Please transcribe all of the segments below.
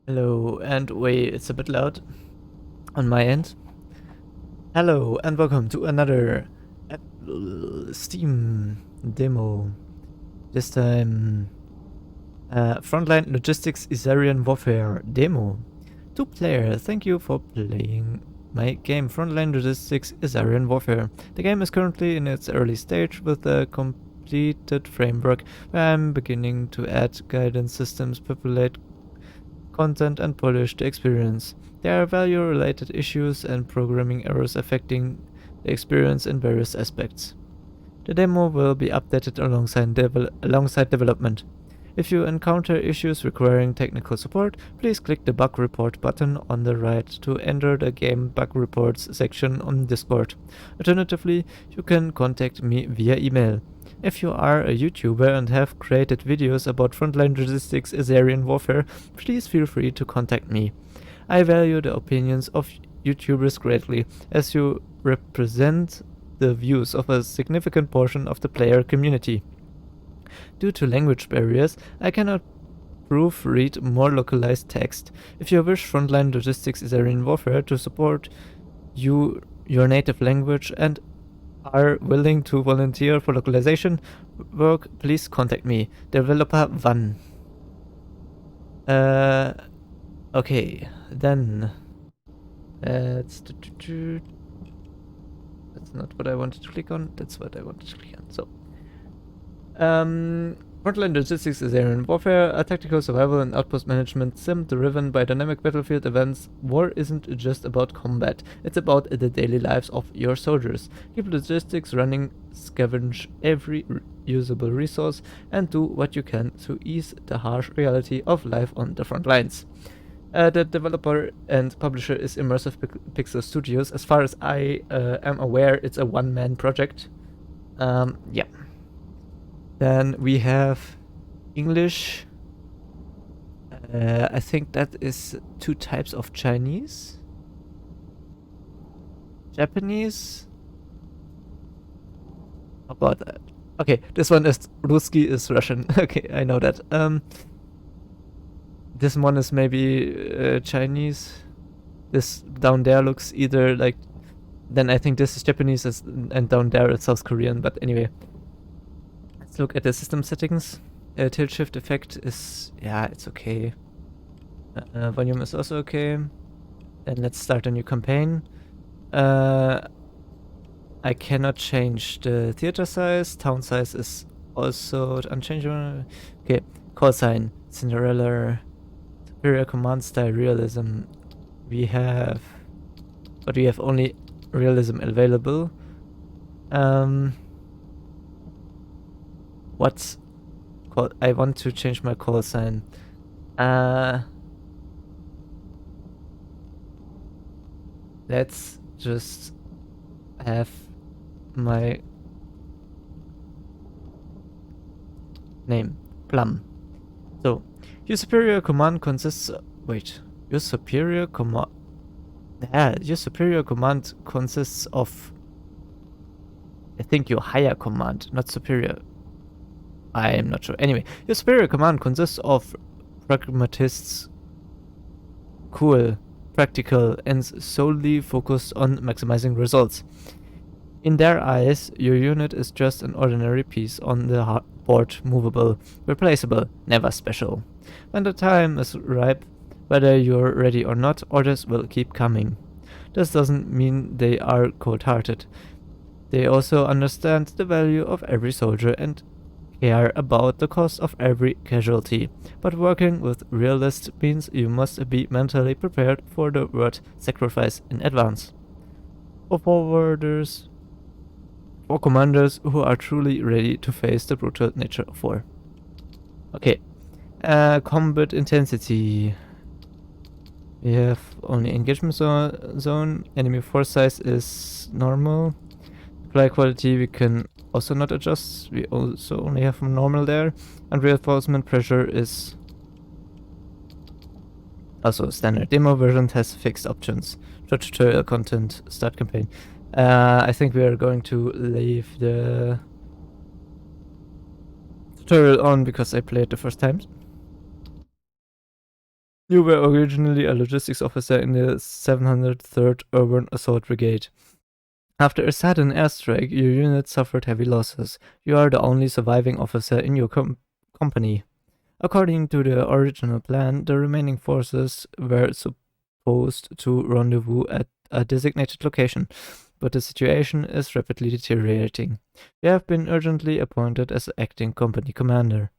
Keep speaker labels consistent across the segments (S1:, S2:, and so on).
S1: Hello, and wait, it's a bit loud on my end. Hello, and welcome to another Steam demo. This time, Frontline Logistics Isarian Warfare demo. 2-player, thank you for playing my game Frontline Logistics Isarian Warfare. The game is currently in its early stage with a completed framework where I'm beginning to add guidance systems, populate content and polish the experience. There are value-related issues and programming errors affecting the experience in various aspects. The demo will be updated alongside development. If you encounter issues requiring technical support, please click the bug report button on the right to enter the game bug reports section on Discord. Alternatively, you can contact me via email. If you are a YouTuber and have created videos about Frontline Logistics Isarian Warfare, please feel free to contact me. I value the opinions of YouTubers greatly, as you represent the views of a significant portion of the player community. Due to language barriers, I cannot proofread more localized text. If you wish Frontline Logistics Isarian Warfare to support your native language and are willing to volunteer for localization work, please contact me. Developer 1. Okay, then that's not what I wanted to click on. That's what I wanted to click on. So, Frontline Logistics is Isarian Warfare, a tactical survival and outpost management sim driven by dynamic battlefield events. War isn't just about combat, it's about the daily lives of your soldiers. Keep logistics running, scavenge every usable resource, and do what you can to ease the harsh reality of life on the front lines. The developer and publisher is Immersive Pixel Studios. As far as I am aware, it's a one-man project. Yeah. Then we have English. I think that is 2 types of Chinese. Japanese. How about that? Okay, this one is Ruski is Russian. Okay, I know that. This one is maybe Chinese. This down there looks either like... Then I think this is Japanese and down there it's South Korean, but anyway. Let's look at the system settings. Tilt shift effect is... yeah, it's okay. Volume is also okay. Then let's start a new campaign. I cannot change the theater size. Town size is also unchangeable. Okay, call sign. Cinderella. Superior command style realism. We have... but we have only realism available. What's called? I want to change my call sign. Let's just have my name Plum. So your superior command consists your superior command consists of, I think, your higher command, not superior. I am not sure. Anyway, your superior command consists of pragmatists, cool, practical, and solely focused on maximizing results. In their eyes, your unit is just an ordinary piece on the board, movable, replaceable, never special. When the time is ripe, whether you're ready or not, orders will keep coming. This doesn't mean they are cold-hearted. They also understand the value of every soldier and care about the cost of every casualty. But working with realists means you must be mentally prepared for the word sacrifice in advance. For commanders who are truly ready to face the brutal nature of war. Okay. Combat intensity. We have only engagement zone. Enemy force size is normal. Supply quality we can also not adjust. We also only have normal there. And reinforcement pressure is also standard. Demo version has fixed options. Tutorial content, start campaign. I think we are going to leave the tutorial on because I played the first time. You were originally a logistics officer in the 703rd Urban Assault Brigade. After a sudden airstrike, your unit suffered heavy losses. You are the only surviving officer in your company. According to the original plan, the remaining forces were supposed to rendezvous at a designated location, but the situation is rapidly deteriorating. You have been urgently appointed as acting company commander.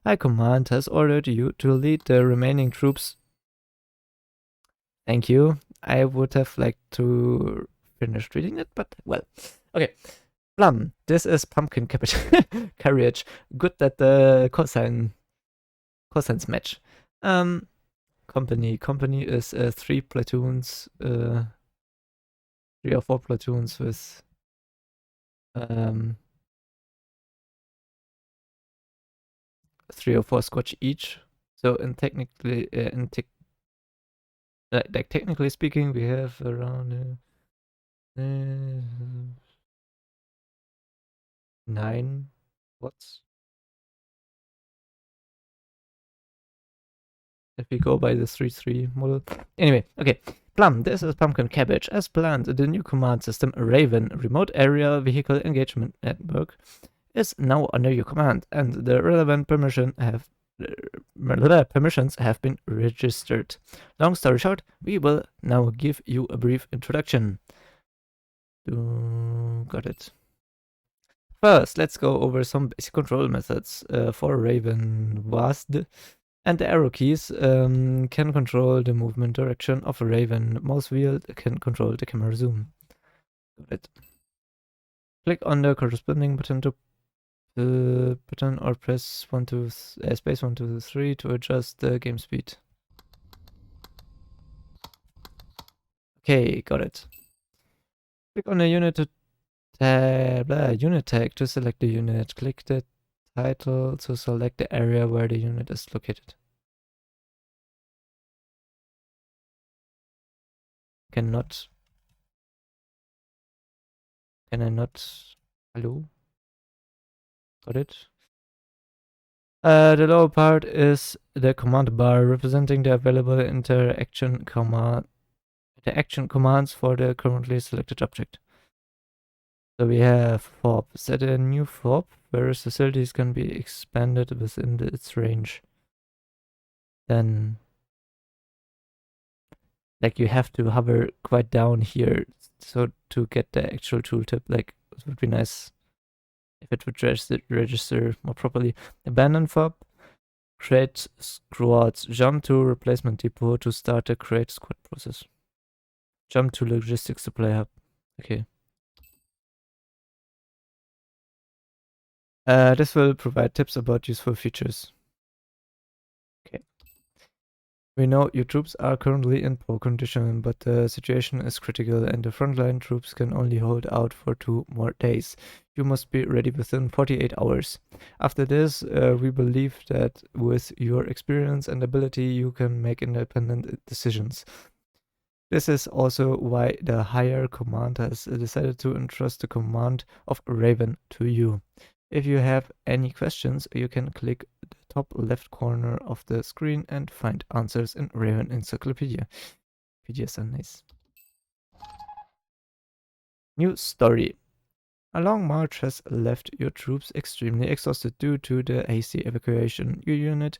S1: High Command has ordered you to lead the remaining troops. Thank you. I would have liked to finish reading it, but well. Okay. Plum. This is pumpkin carriage. Good that the cosines match. Company. Company is 3 platoons, 3 or 4 platoons with 3 or 4 Scotch each. So technically speaking, we have around 9 watts. If we go by the 3-3 model. Anyway, okay. Plum, this is Pumpkin Cabbage. As planned, the new command system, Raven, Remote Area Vehicle Engagement Network, is now under your command, and the relevant permissions have been registered. Long story short, we will now give you a brief introduction. Got it. First, let's go over some basic control methods for Raven WASD. And the arrow keys can control the movement direction of a Raven. Mouse wheel can control the camera zoom. Got it. Click on the corresponding button to button or press space 1, 2, 3 to adjust the game speed. Okay, got it. Click on the unit tag to select the unit. Click the title to select the area where the unit is located. Can I not? Hello? Got it. The lower part is the command bar representing the available interaction commands for the currently selected object. So we have FOB. Set a new FOB where facilities can be expanded within its range. Then, like, you have to hover quite down here so to get the actual tooltip. Like, it would be nice if it would register more properly. Abandon FOB. Create squads. Jump to replacement depot to start the create squad process. Jump to logistics supply hub. Okay. This will provide tips about useful features. Okay. We know your troops are currently in poor condition, but the situation is critical and the frontline troops can only hold out for 2 more days. You must be ready within 48 hours. After this, we believe that with your experience and ability, you can make independent decisions. This is also why the higher command has decided to entrust the command of Raven to you. If you have any questions, you can click the top left corner of the screen and find answers in Raven Encyclopedia. PDFs are nice. New story. A long march has left your troops extremely exhausted due to the hasty evacuation. Your unit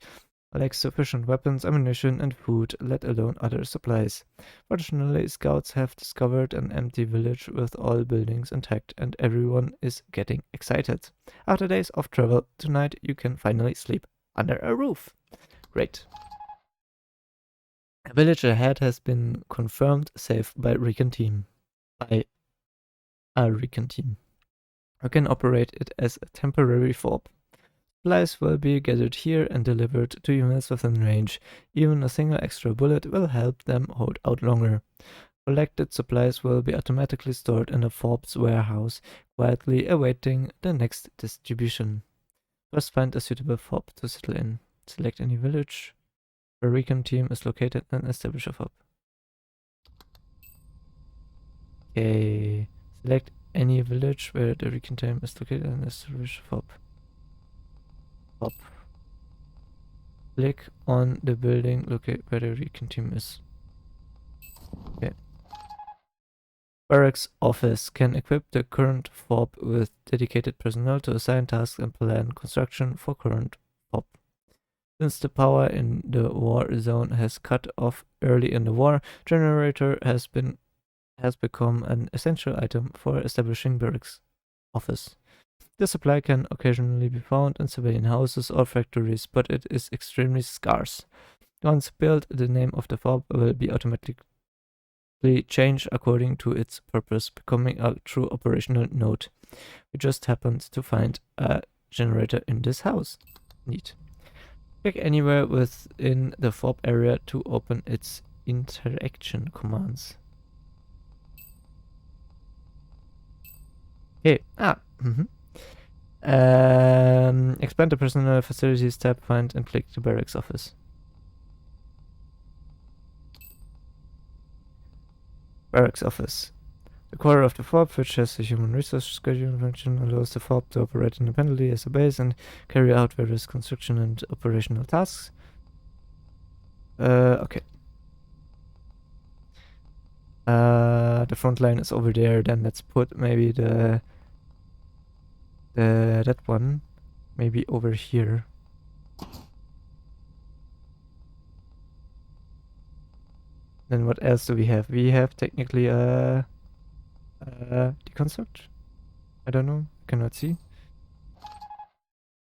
S1: lacks sufficient weapons, ammunition, and food, let alone other supplies. Fortunately, scouts have discovered an empty village with all buildings intact, and everyone is getting excited. After days of travel, tonight you can finally sleep under a roof. Great. A village ahead has been confirmed safe by recon team. By a recon team. You can operate it as a temporary FOB. Supplies will be gathered here and delivered to units within range. Even a single extra bullet will help them hold out longer. Collected supplies will be automatically stored in a FOB's warehouse, quietly awaiting the next distribution. First find a suitable FOB to settle in. Select any village where recon team is located and establish a FOB. Okay. Select any village where the recon team is located and establish a FOB. click on the building located where the recon team is. Okay. Barracks office can equip the current FOB with dedicated personnel to assign tasks and plan construction for current FOB. Since the power in the war zone has cut off early in the war, generator has become an essential item for establishing barracks office. The supply can occasionally be found in civilian houses or factories, but it is extremely scarce. Once built, the name of the FOB will be automatically changed according to its purpose, becoming a true operational node. We just happened to find a generator in this house. Neat. Click anywhere within the FOB area to open its interaction commands. Okay. Expand the personnel facilities tab, find and click the barracks office. Barracks office. The core of the FOB, which has a human resource scheduling function, allows the FOB to operate independently as a base and carry out various construction and operational tasks. Okay. The front line is over there, then let's put maybe that one maybe over here. Then what else do we have? We have technically deconstruct. I don't know. Cannot see.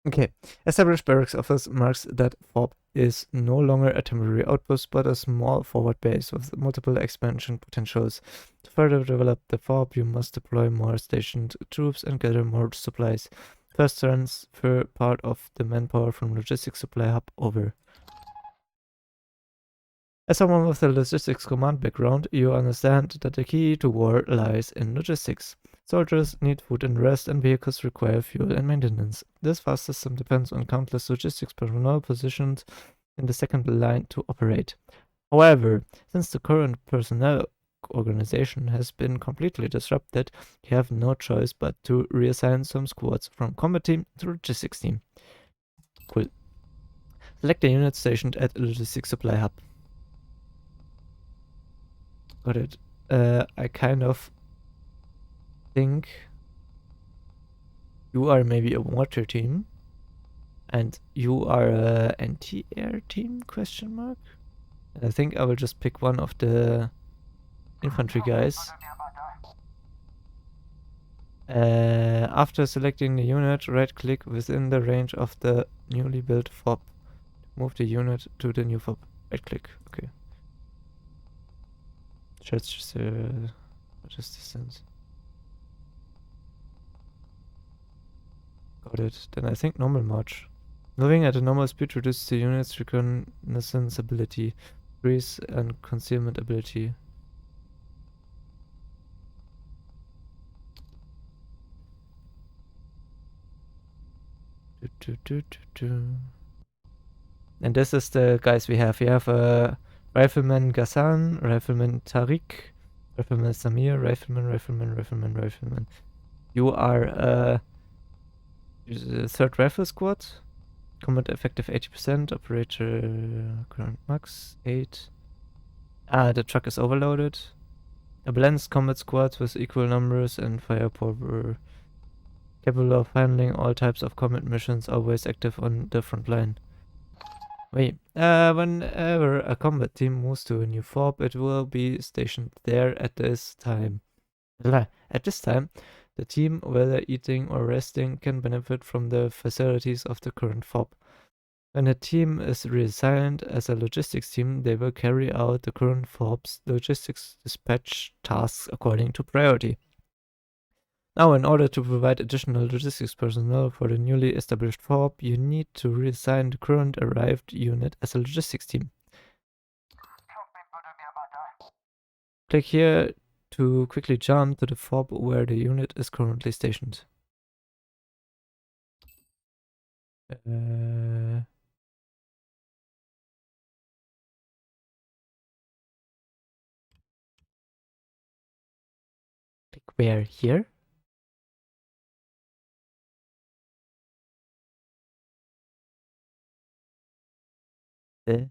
S1: Okay. Established barracks office marks that FOB is no longer a temporary outpost, but a small forward base with multiple expansion potentials. To further develop the FOB, you must deploy more stationed troops and gather more supplies. First transfer part of the manpower from logistics supply hub over. As someone with a logistics command background, you understand that the key to war lies in logistics. Soldiers need food and rest, and vehicles require fuel and maintenance. This vast system depends on countless logistics personnel positioned in the second line to operate. However, since the current personnel organization has been completely disrupted, you have no choice but to reassign some squads from combat team to logistics team. Cool. Select the unit stationed at logistics supply hub. Got it. I kind of think you are maybe a water team and you are a anti-air team, question mark? And I think I will just pick one of the infantry guys. After selecting the unit, right click within the range of the newly built FOB. Move the unit to the new FOB. Right click. Okay. Just what is distance? Got it. Then I think normal march. Moving at a normal speed reduces the unit's reconnaissance ability, breeze and concealment ability. And this is the guys we have. We have Rifleman Ghassan, Rifleman Tariq, Rifleman Samir, Rifleman. You are the 3rd Rifle Squad. Combat effective 80%, operator current max 8. The truck is overloaded. A balanced combat squad with equal numbers and firepower, capable of handling all types of combat missions, always active on the front line. Wait, whenever a combat team moves to a new FOB, it will be stationed there at this time. At this time, the team, whether eating or resting, can benefit from the facilities of the current FOB. When a team is reassigned as a logistics team, they will carry out the current FOB's logistics dispatch tasks according to priority. Now, in order to provide additional logistics personnel for the newly established FOB, you need to reassign the current arrived unit as a logistics team. Click here to quickly jump to the FOB where the unit is currently stationed. Click where? Here? Heh.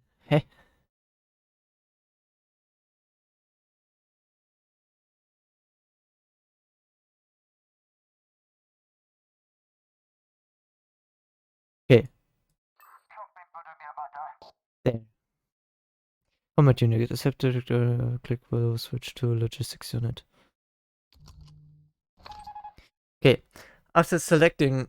S1: Okay, there. Combat unit accepted. Click will switch to logistics unit. Okay, after selecting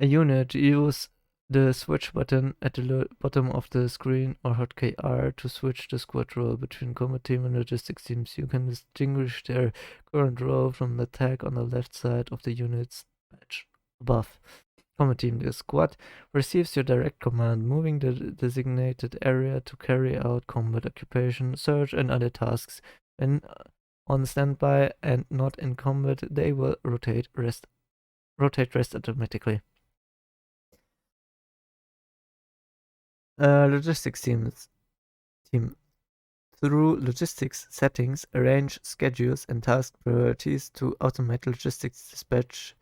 S1: a unit, use the switch button at the bottom of the screen or hotkey R to switch the squad role between combat team and logistics teams. You can distinguish their current role from the tag on the left side of the unit's badge above. Combat team. The squad receives your direct command, moving the designated area to carry out combat occupation, search, and other tasks. When on standby and not in combat, they will rotate rest automatically. Logistics team. Through logistics settings, arrange schedules and task priorities to automate logistics dispatch.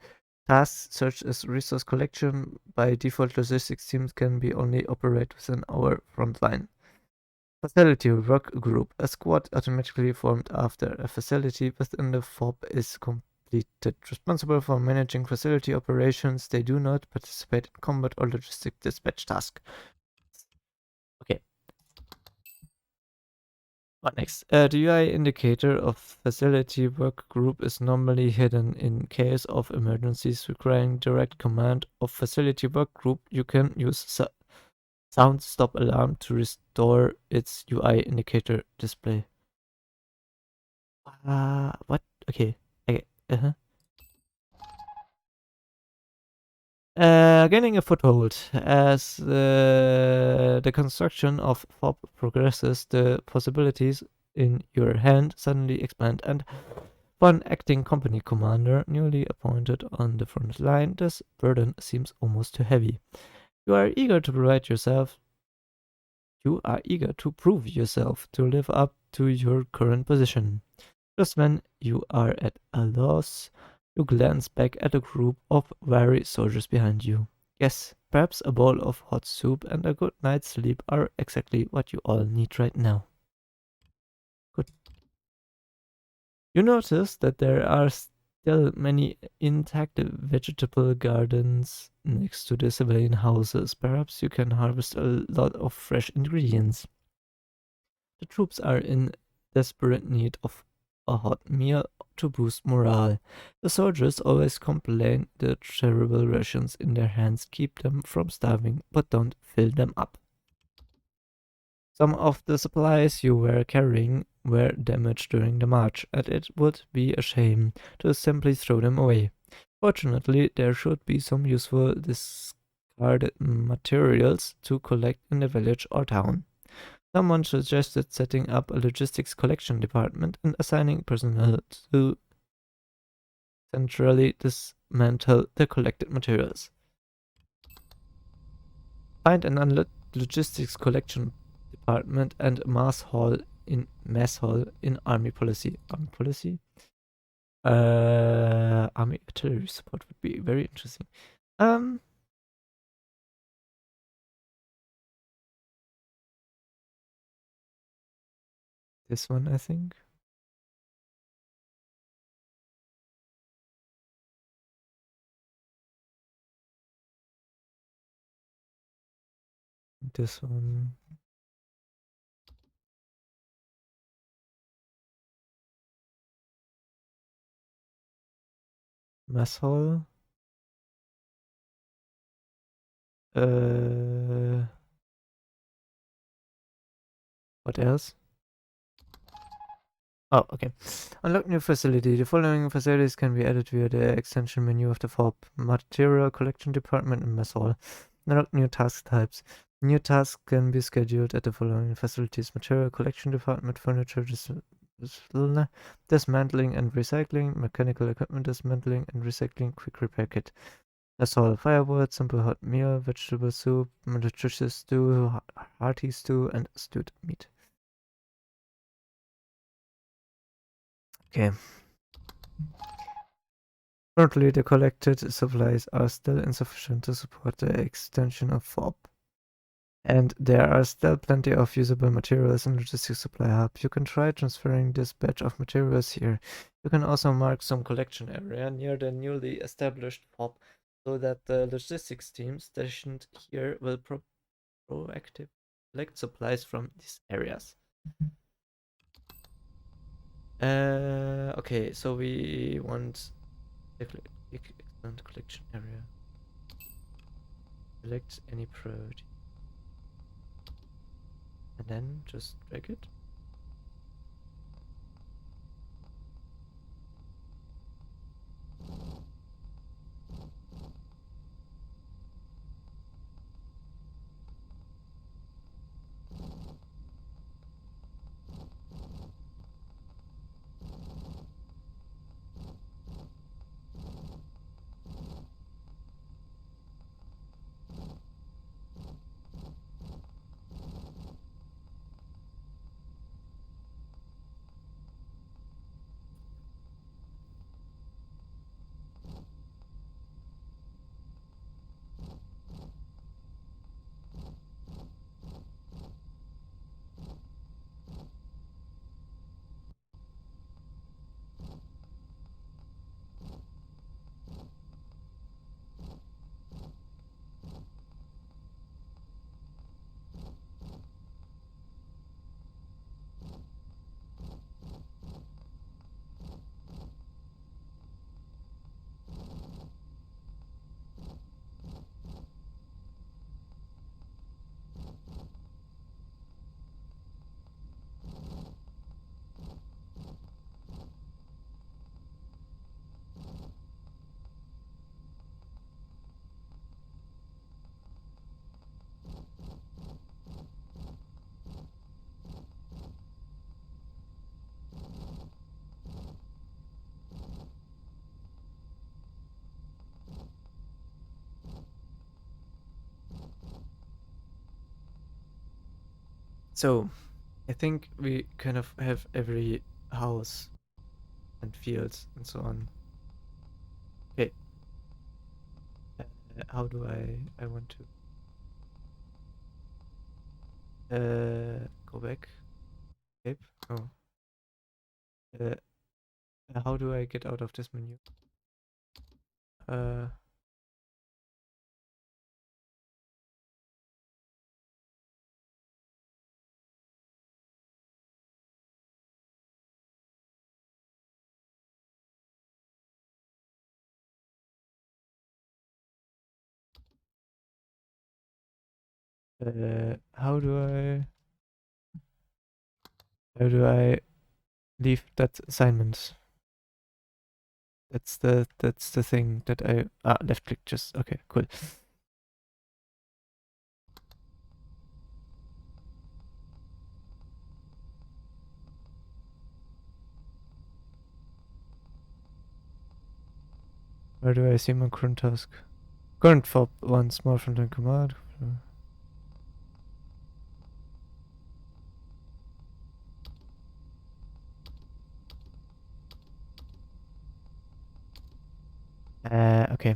S1: Tasks such as resource collection by default logistics teams can be only operated within our frontline. Facility work group. A squad automatically formed after a facility within the FOB is completed. Responsible for managing facility operations, they do not participate in combat or logistic dispatch tasks. Okay. What next? The UI indicator of facility work group is normally hidden. In case of emergencies requiring direct command of facility work group, you can use sound stop alarm to restore its UI indicator display. What? Okay. Uh-huh. Gaining a foothold. As the construction of FOB progresses, the possibilities in your hand suddenly expand, and for an acting company commander newly appointed on the front line, this burden seems almost too heavy. You are eager to prove yourself to live up to your current position. Just when you are at a loss, you glance back at a group of weary soldiers behind you. Yes, perhaps a bowl of hot soup and a good night's sleep are exactly what you all need right now. Good. You notice that there are still many intact vegetable gardens next to the civilian houses. Perhaps you can harvest a lot of fresh ingredients. The troops are in desperate need of a hot meal to boost morale. The soldiers always complain the terrible rations in their hands keep them from starving, but don't fill them up. Some of the supplies you were carrying were damaged during the march, and it would be a shame to simply throw them away. Fortunately, there should be some useful discarded materials to collect in the village or town. Someone suggested setting up a logistics collection department and assigning personnel to centrally dismantle the collected materials. Find an logistics collection department and mass hall in army policy. Army artillery support would be very interesting. This one, I think. This one. Mess hall. What else? Oh, okay. Unlock new facility. The following facilities can be added via the extension menu of the FOB. Material Collection Department and Mess Hall. Unlock new task types. New tasks can be scheduled at the following facilities. Material Collection Department, Furniture Dismantling and Recycling, Mechanical Equipment Dismantling and Recycling, Quick Repair Kit. Mess Hall, Firewood, Simple Hot Meal, Vegetable Soup, Nutritious Stew, Hearty Stew, and Stewed Meat. Okay. Currently, the collected supplies are still insufficient to support the extension of FOB. And there are still plenty of usable materials in Logistics Supply Hub. You can try transferring this batch of materials here. You can also mark some collection area near the newly established FOB so that the logistics team stationed here will proactively collect supplies from these areas. Okay, so we want excellent collection area. Select any priority. And then just drag it. So, I think we kind of have every house and fields and so on. Okay. How do I want to go back? Escape? Oh. How do I get out of this menu? How do I leave that assignment? That's the thing that I left click just okay, cool. Where do I see my current task? Current FOB once more from the command. Okay.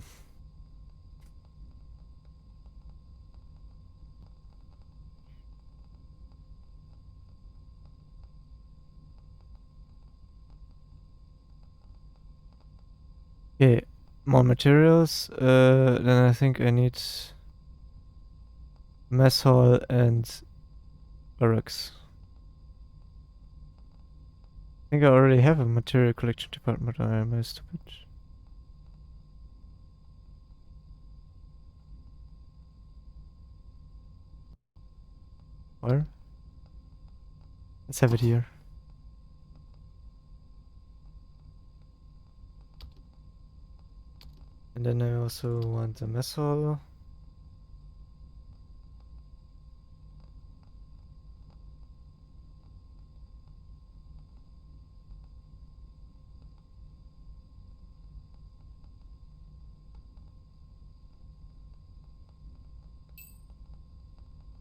S1: Okay, more materials. Then I think I need mess hall and barracks. I think I already have a material collection department, or am I stupid? Where? Let's have it here. And then I also want a mess hall.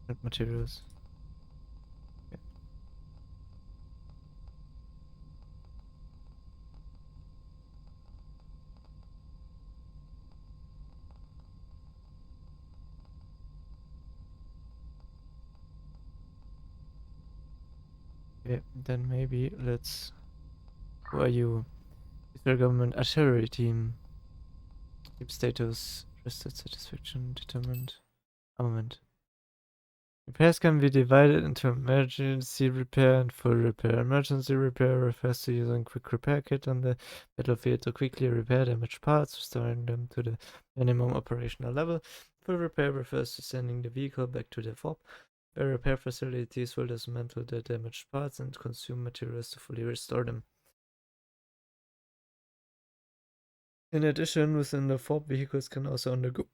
S1: And materials. Okay. Okay, then maybe let's... Who are you? Israel government artillery team. Keep status. Rested satisfaction determined. Armament. Repairs can be divided into emergency repair and full repair. Emergency repair refers to using quick repair kit on the battlefield to quickly repair damaged parts, restoring them to the minimum operational level. Full repair refers to sending the vehicle back to the FOB, where repair facilities will dismantle the damaged parts and consume materials to fully restore them. In addition, within the FOB, vehicles can also undergo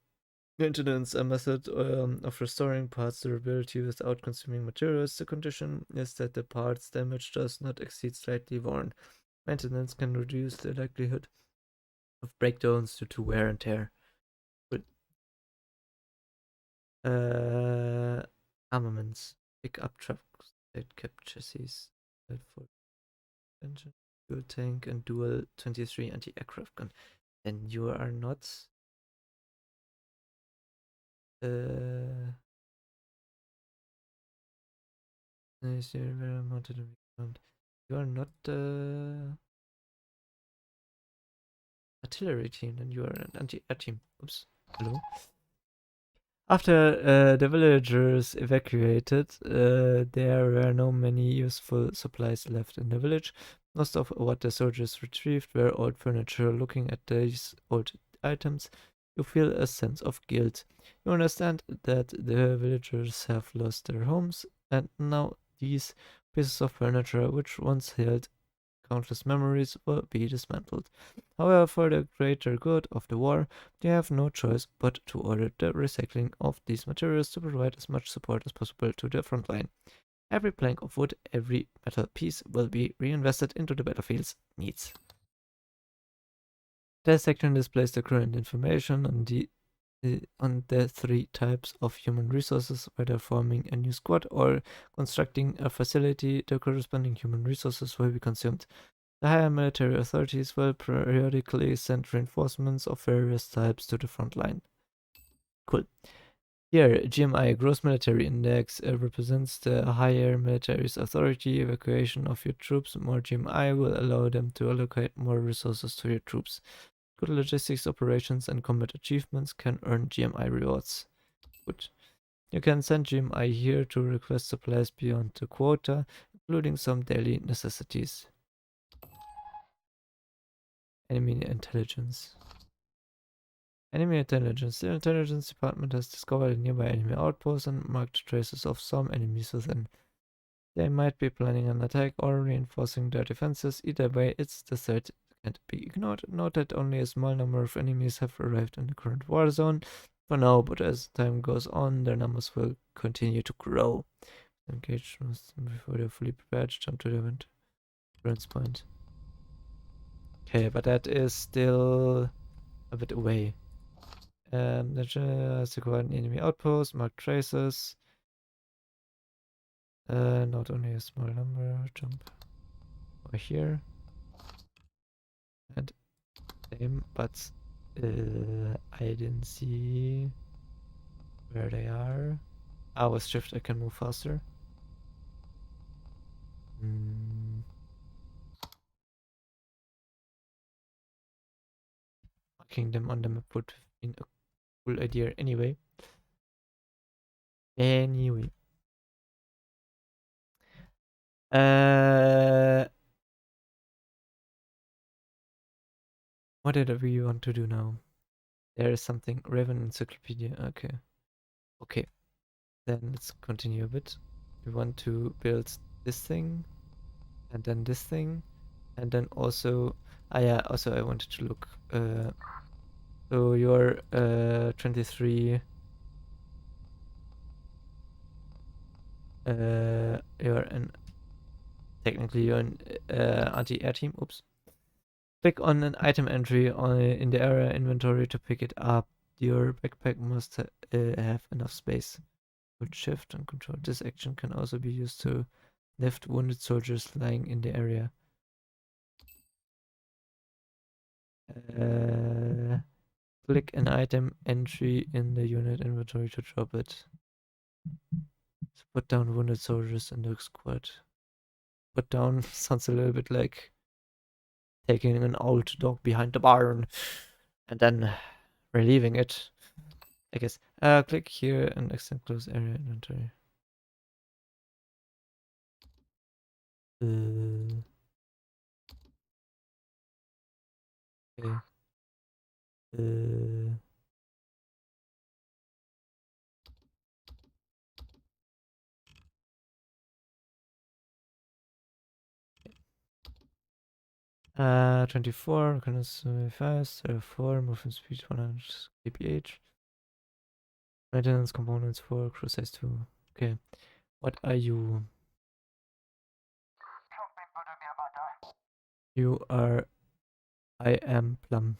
S1: maintenance, a method of restoring parts durability without consuming materials. The condition is that the parts damage does not exceed slightly worn. Maintenance can reduce the likelihood of breakdowns due to wear and tear. But armaments, pick-up trucks, light cap chassis, for engine, fuel tank, and dual 23 anti-aircraft gun. And you are not you are not artillery team, and you are an anti-air team. Oops. Hello. After the villagers evacuated, there were no many useful supplies left in the village. Most of what the soldiers retrieved were old furniture. Looking at these old items, you feel a sense of guilt. You understand that the villagers have lost their homes, and now these pieces of furniture, which once held countless memories, will be dismantled. However, for the greater good of the war, they have no choice but to order the recycling of these materials to provide as much support as possible to the front line. Every plank of wood, every metal piece will be reinvested into the battlefield's needs. This section displays the current information on the three types of human resources, whether forming a new squad or constructing a facility. The corresponding human resources will be consumed. The higher military authorities will periodically send reinforcements of various types to the front line. Cool. Here, GMI, Gross Military Index, represents the higher military's authority. Evacuation of your troops. More GMI will allow them to allocate more resources to your troops. Good logistics operations and combat achievements can earn GMI rewards. Good. You can send GMI here to request supplies beyond the quota, including some daily necessities. Enemy intelligence. Enemy intelligence. The intelligence department has discovered a nearby enemy outpost and marked traces of some enemies within. They might be planning an attack or reinforcing their defenses. Either way, it's the threat can't be ignored. Note that only a small number of enemies have arrived in the current war zone for now, but as time goes on, their numbers will continue to grow. Engage before they're fully prepared to jump to the event. Reference point. Okay, but that is still a bit away. Let's acquire an enemy outpost, mark traces. Not only a small number, jump over here. And same, but I didn't see where they are. Ah, with shift I can move faster. Marking them on the map would have been a cool idea anyway. What did we want to do now? There is something. Raven Encyclopedia. Okay. Okay. Then let's continue a bit. We want to build this thing. And then this thing. And then also... Ah yeah, also I wanted to look... so you're 23... you're an... Technically you're an anti-air team. Oops. Click on an item entry in the area inventory to pick it up. Your backpack must have enough space. Hold shift and control. This action can also be used to lift wounded soldiers lying in the area. Click an item entry in the unit inventory to drop it. So put down wounded soldiers in the squad. put down sounds a little bit like taking an old dog behind the barn and then relieving it, I guess. Click here and extend close area inventory. Okay. 24, continuous fast, 4, movement speed 100 kph. Maintenance components 4, crew size 2. Okay. What are you? You are... I am Plum.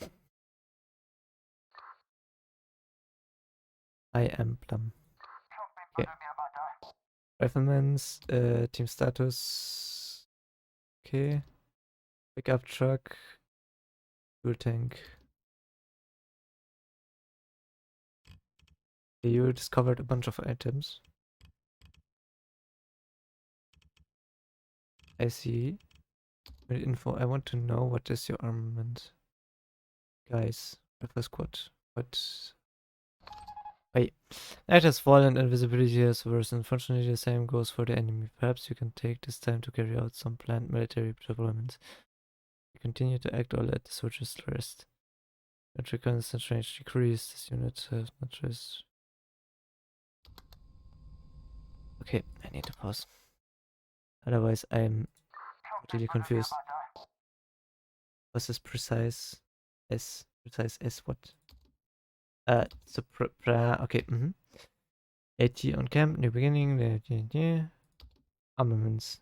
S1: I am Plum. Okay. Rifleman's, team status. Okay. Pickup truck. Fuel tank. Okay, you discovered a bunch of items. I see. Info. I want to know what is your armament. Guys, Rifle squad. What? Wait. Light has fallen and visibility has worsened. Unfortunately, the same goes for the enemy. Perhaps you can take this time to carry out some planned military deployments. You continue to act or let the soldiers rest. At reconnaissance range decreased. This unit has not rest. Okay, I need to pause. Otherwise, I'm totally confused. What's this precise S? Precise S what? Okay, AT on camp, new beginning, armaments.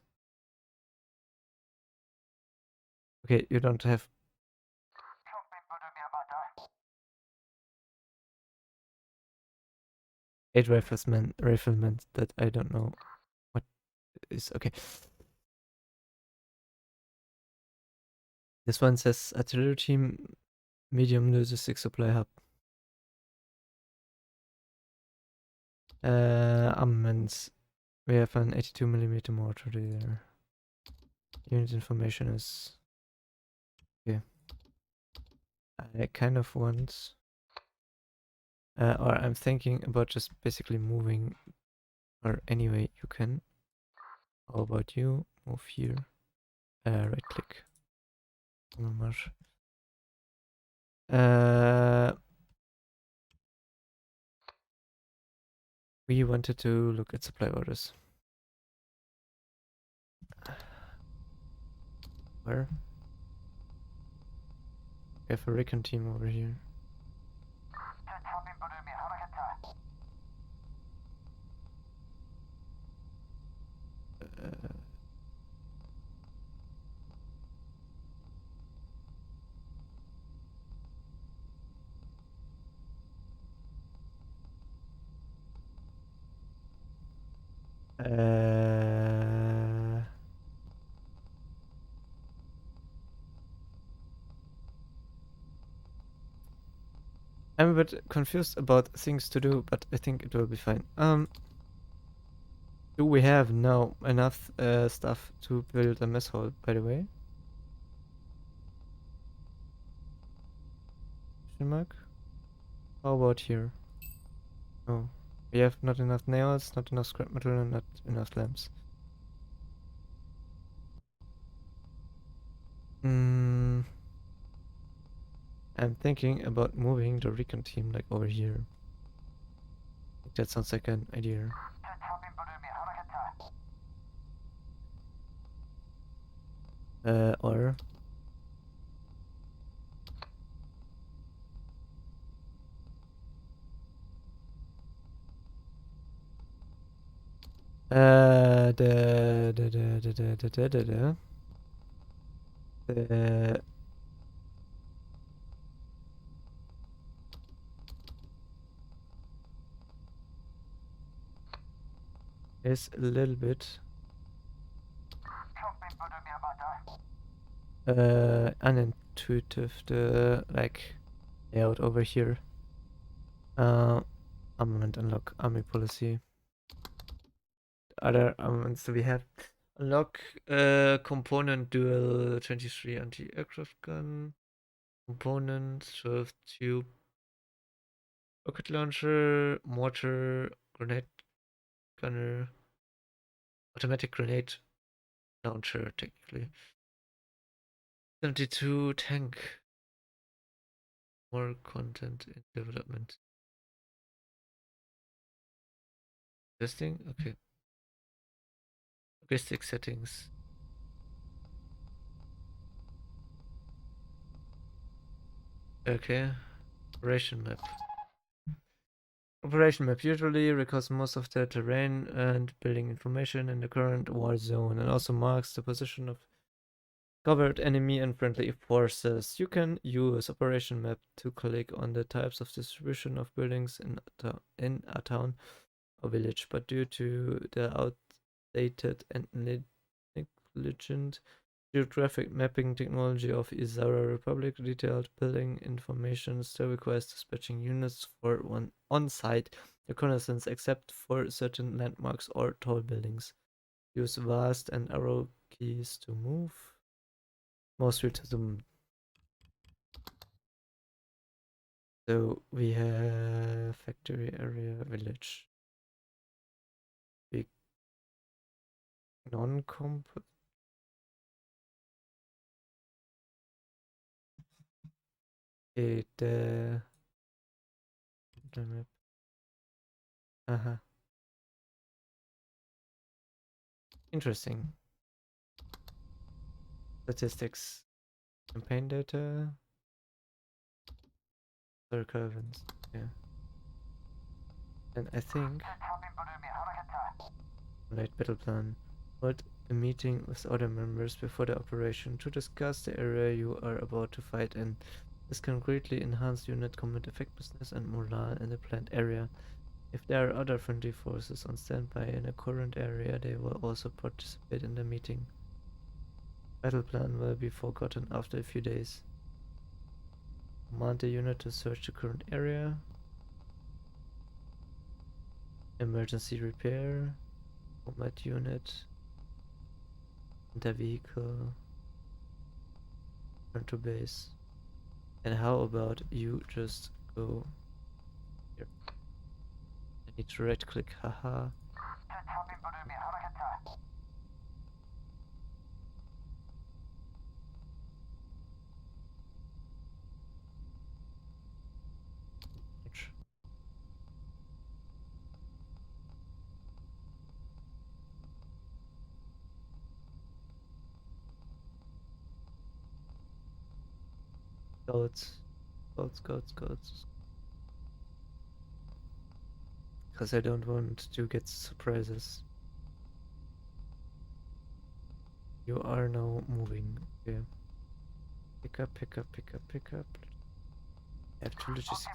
S1: Okay, you don't have... Eight riflemen that I don't know what is. Okay. This one says artillery team, medium logistics supply hub. Armaments. We have an 82mm mortar there. Unit information is... Okay. I kind of want... or I'm thinking about just basically moving, or anyway you can. How about you? Move here. Right click. Omar. We wanted to look at supply orders. Where? We have a recon team over here. I'm a bit confused about things to do, but I think it will be fine. Do we have now enough stuff to build a mess hall, by the way? Question mark? How about here? Oh, we have not enough nails, not enough scrap metal, and not enough lamps. I'm thinking about moving the recon team like over here. That sounds like an idea. Or the is a little bit unintuitive, the like layout over here. Armament unlock, army policy. Other armaments do we have? Unlock component dual 23 anti-aircraft gun. Component 12 tube. Rocket launcher, mortar, grenade gunner, automatic grenade launcher, technically. 72 tank. More content in development. Testing? Okay. Logistic settings. Okay. Operation map. Operation map usually records most of the terrain and building information in the current war zone and also marks the position of covered enemy and friendly forces. You can use operation map to click on the types of distribution of buildings in a town or village, but due to the outdated and negligent geographic mapping technology of Isarian Republic, detailed building information still requires dispatching units for one on-site reconnaissance except for certain landmarks or tall buildings. Use vast and arrow keys to move. Mostly to the... So we have factory area, village. Big non-comp. The map. Uh-huh. Interesting. Statistics. Campaign data. Circle events. Yeah. And I think late battle plan. Hold a meeting with other members before the operation to discuss the area you are about to fight in. This can greatly enhance unit combat effectiveness and morale in the planned area. If there are other friendly forces on standby in a current area, they will also participate in the meeting. Battle plan will be forgotten after a few days. Command the unit to search the current area. Emergency repair. Combat unit. Enter vehicle. Turn to base. And how about you just go here? I need to right click, haha. Scouts. Scouts. Because I don't want to get surprises. You are now moving. Okay. Pick up. I have two logistics.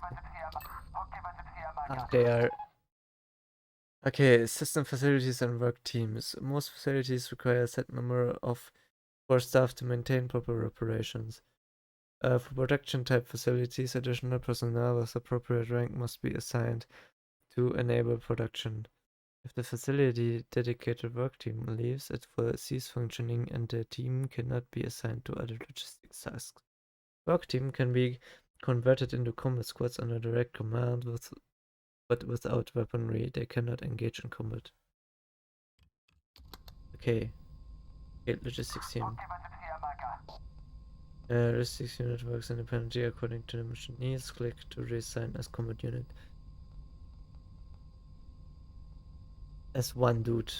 S1: They are... Okay, system facilities and work teams. Most facilities require a set number of core staff to maintain proper operations. For production type facilities, additional personnel with appropriate rank must be assigned to enable production. If the facility dedicated work team leaves, it will cease functioning and the team cannot be assigned to other logistics tasks. Work team can be converted into combat squads under direct command, but without weaponry, they cannot engage in combat. Okay. Logistics team. Logistics unit works independently according to the mission needs. Click to reassign as combat unit. As one dude.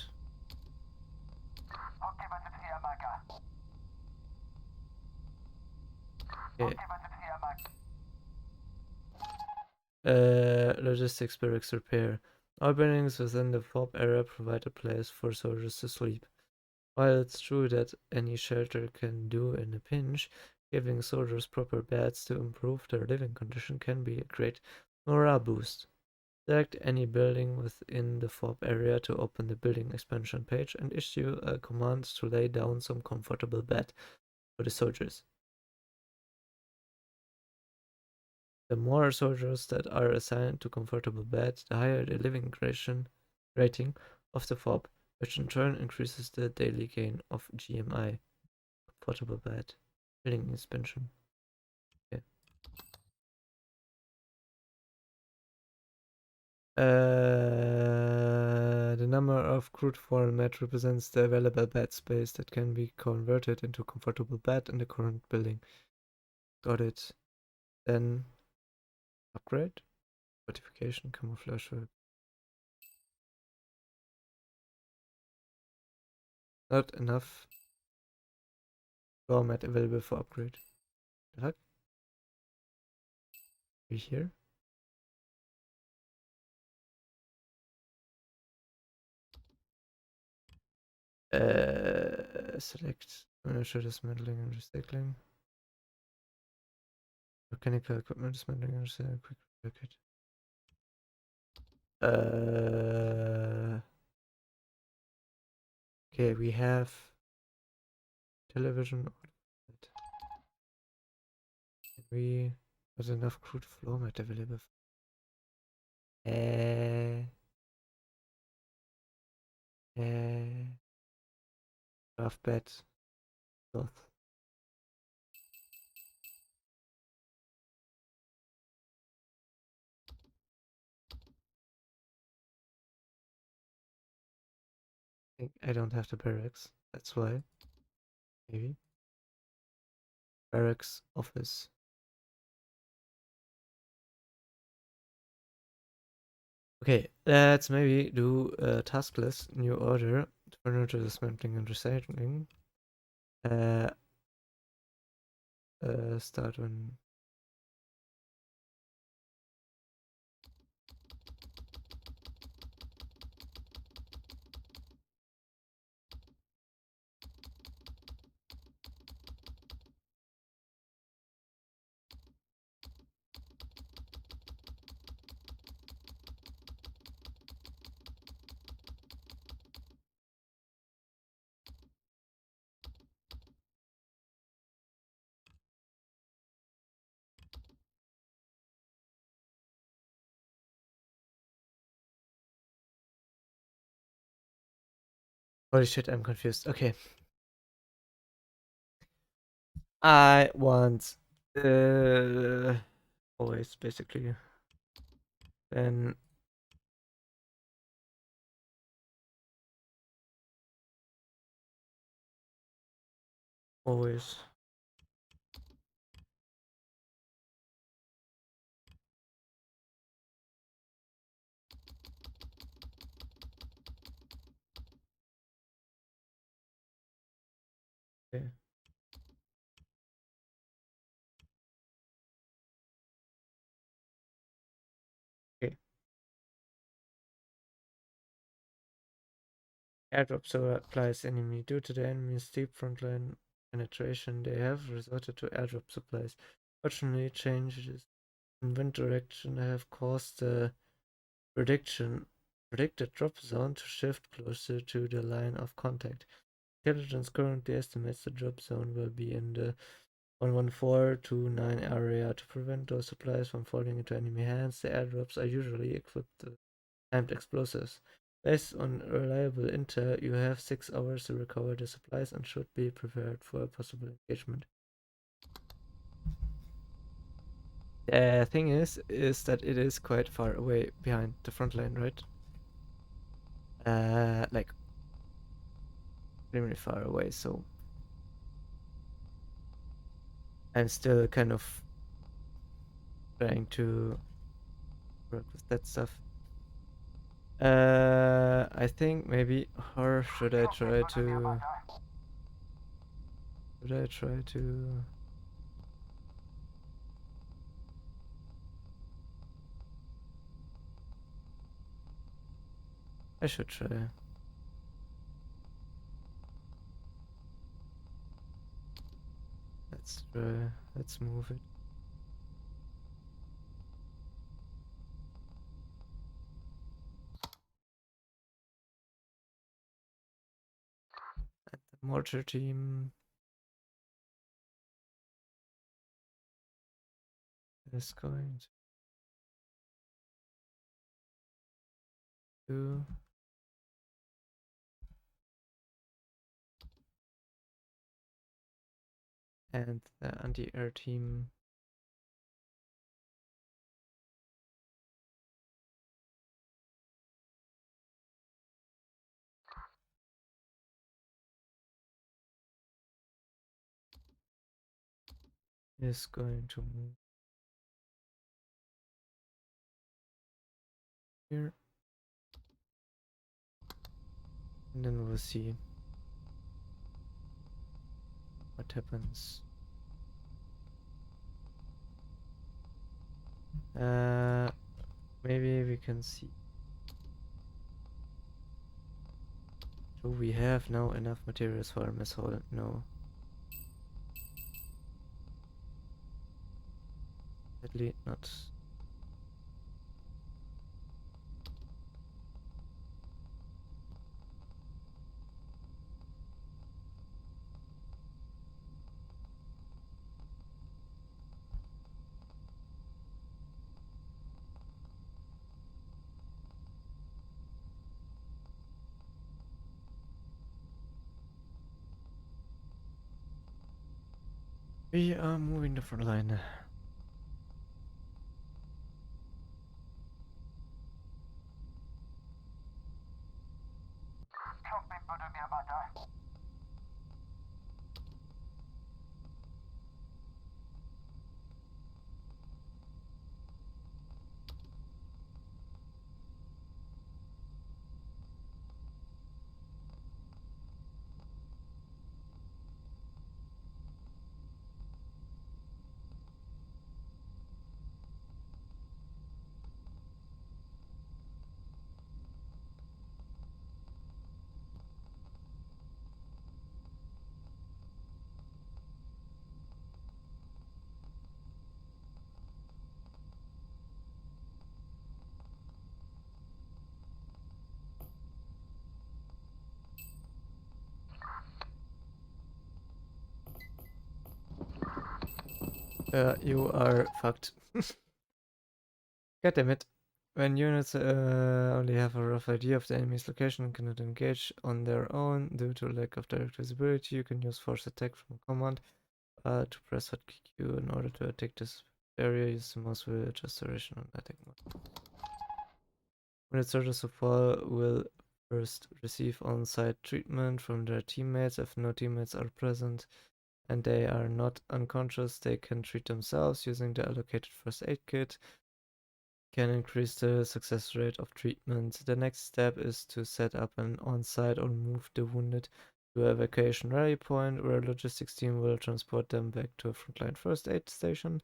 S1: Okay. Logistics barracks repair. All buildings within the FOB area provide a place for soldiers to sleep. While it's true that any shelter can do in a pinch, giving soldiers proper beds to improve their living condition can be a great morale boost. Select any building within the FOB area to open the building expansion page and issue a command to lay down some comfortable bed for the soldiers. The more soldiers that are assigned to comfortable beds, the higher the living rating of the FOB. which in turn increases the daily gain of GMI. Portable bed. Building expansion. Okay. The number of crude format represents the available bed space that can be converted into comfortable bed in the current building. Got it. Then upgrade. Fortification, camouflage work. Not enough floor mat available for upgrade. The heck? We here? Select furniture dismantling and recycling. Mechanical equipment dismantling and recycling. Quick repair kit. Okay, we have television. We have enough crude floor mat available. Draft bed. Cloth. I don't have the barracks. That's why. Maybe. Barracks office. Okay, let's maybe do a task list, new order, furniture dismantling and recycling. Start when. Holy shit, I'm confused. Okay. I want always basically. Then always. Okay. Okay. Airdrop so applies enemy. Due to the enemy's steep frontline penetration, they have resorted to airdrop supplies. Fortunately, changes in wind direction have caused the predicted drop zone to shift closer to the line of contact. Intelligence currently estimates the drop zone will be in the 11429 area. To prevent those supplies from falling into enemy hands, the airdrops are usually equipped with timed explosives. Based on reliable intel, you have 6 hours to recover the supplies and should be prepared for a possible engagement. The thing is that it is quite far away behind the front line, right? Like extremely far away, so I'm still kind of trying to work with that stuff. I think maybe, or should I try to? Should I try to? I should try. Let's try. Let's move it. And the mortar team is going to And the anti-air team is going to move here. And then we'll see what happens. Maybe we can see. Do we have now enough materials for a missile? No. Sadly not. We are moving the front line. You are fucked. God damn it. When units only have a rough idea of the enemy's location and cannot engage on their own due to lack of direct visibility, you can use force attack from a command to press hotkey Q in order to attack this area. Use the mouse wheel, adjust duration on attack mode. Unit soldiers who fall will first receive on-site treatment from their teammates. If no teammates are present and they are not unconscious, they can treat themselves using the allocated first aid kit. Can increase the success rate of treatment. The next step is to set up an on-site or move the wounded to an evacuation rally point where a logistics team will transport them back to a frontline first aid station.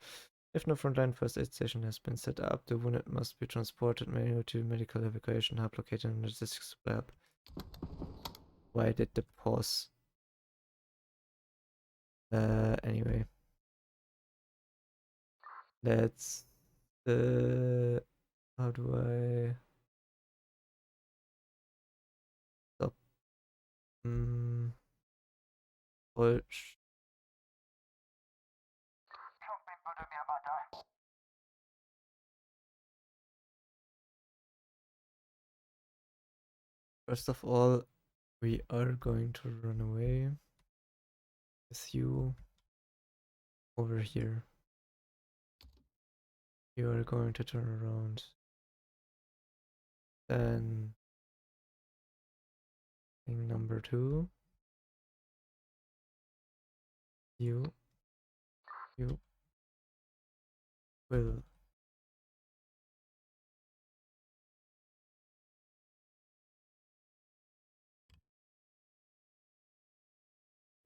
S1: If no frontline first aid station has been set up, the wounded must be transported manually to a medical evacuation hub located in the logistics lab. Why did the pause? Anyway. Let's how do I stop? Falsch. First of all, we are going to run away with you over here. You are going to turn around. Then thing number 2. You will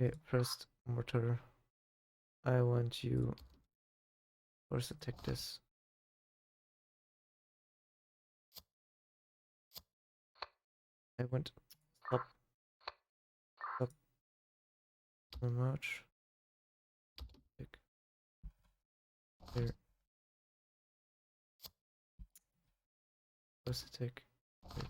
S1: okay, first mortar. I want you first attack this. I want stop so much. Attack here. First attack here.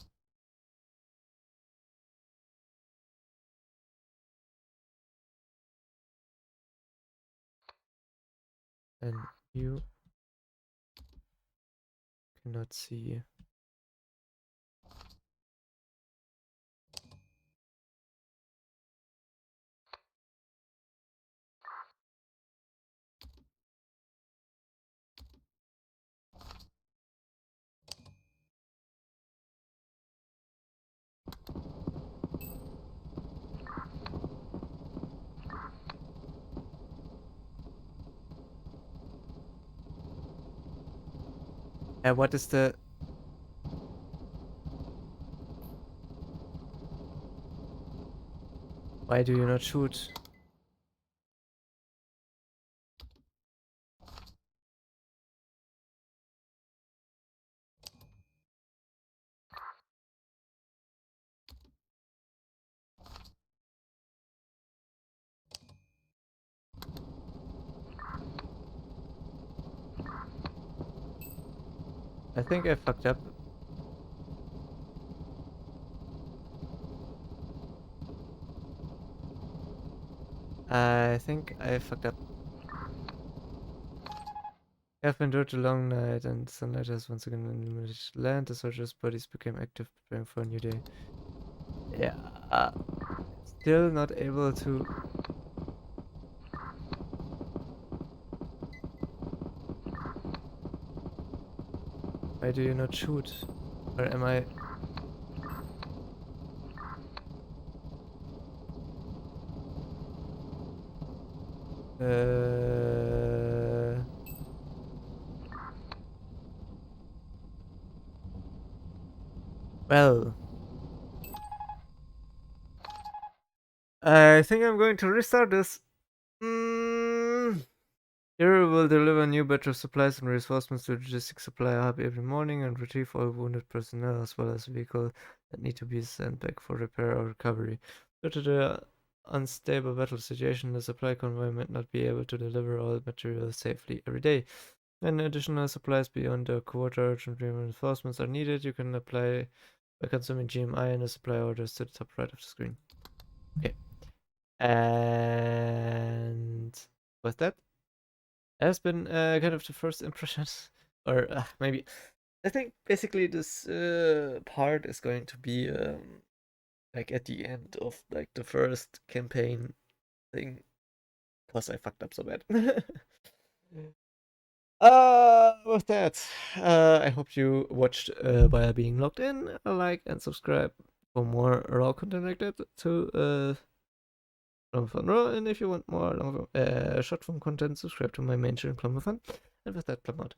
S1: And you cannot see. What is the... Why do you not shoot? I think I fucked up. I think I fucked up. I've been through a long night and sunlight has once again illuminated land. The soldiers' bodies became active, preparing for a new day. Yeah. Still not able to... Why do you not shoot? Or am I... Well... I think I'm going to restart this. Hero will deliver a new batch of supplies and reinforcements to the logistics supply hub every morning and retrieve all wounded personnel as well as vehicles that need to be sent back for repair or recovery. Due to the unstable battle situation, the supply convoy might not be able to deliver all materials safely every day. When additional supplies beyond the quota urgent reinforcements are needed, you can apply by consuming GMI and the supply orders to the top right of the screen. Okay. And with that, has been kind of the first impressions, or maybe I think basically this part is going to be like at the end of like the first campaign thing, because I fucked up so bad. With that, I hope you watched while being logged in. Like and subscribe for more raw content like that to Long Fun Raw, and if you want more long short form content, subscribe to my main channel, Plumber Fun. And with that, plum out.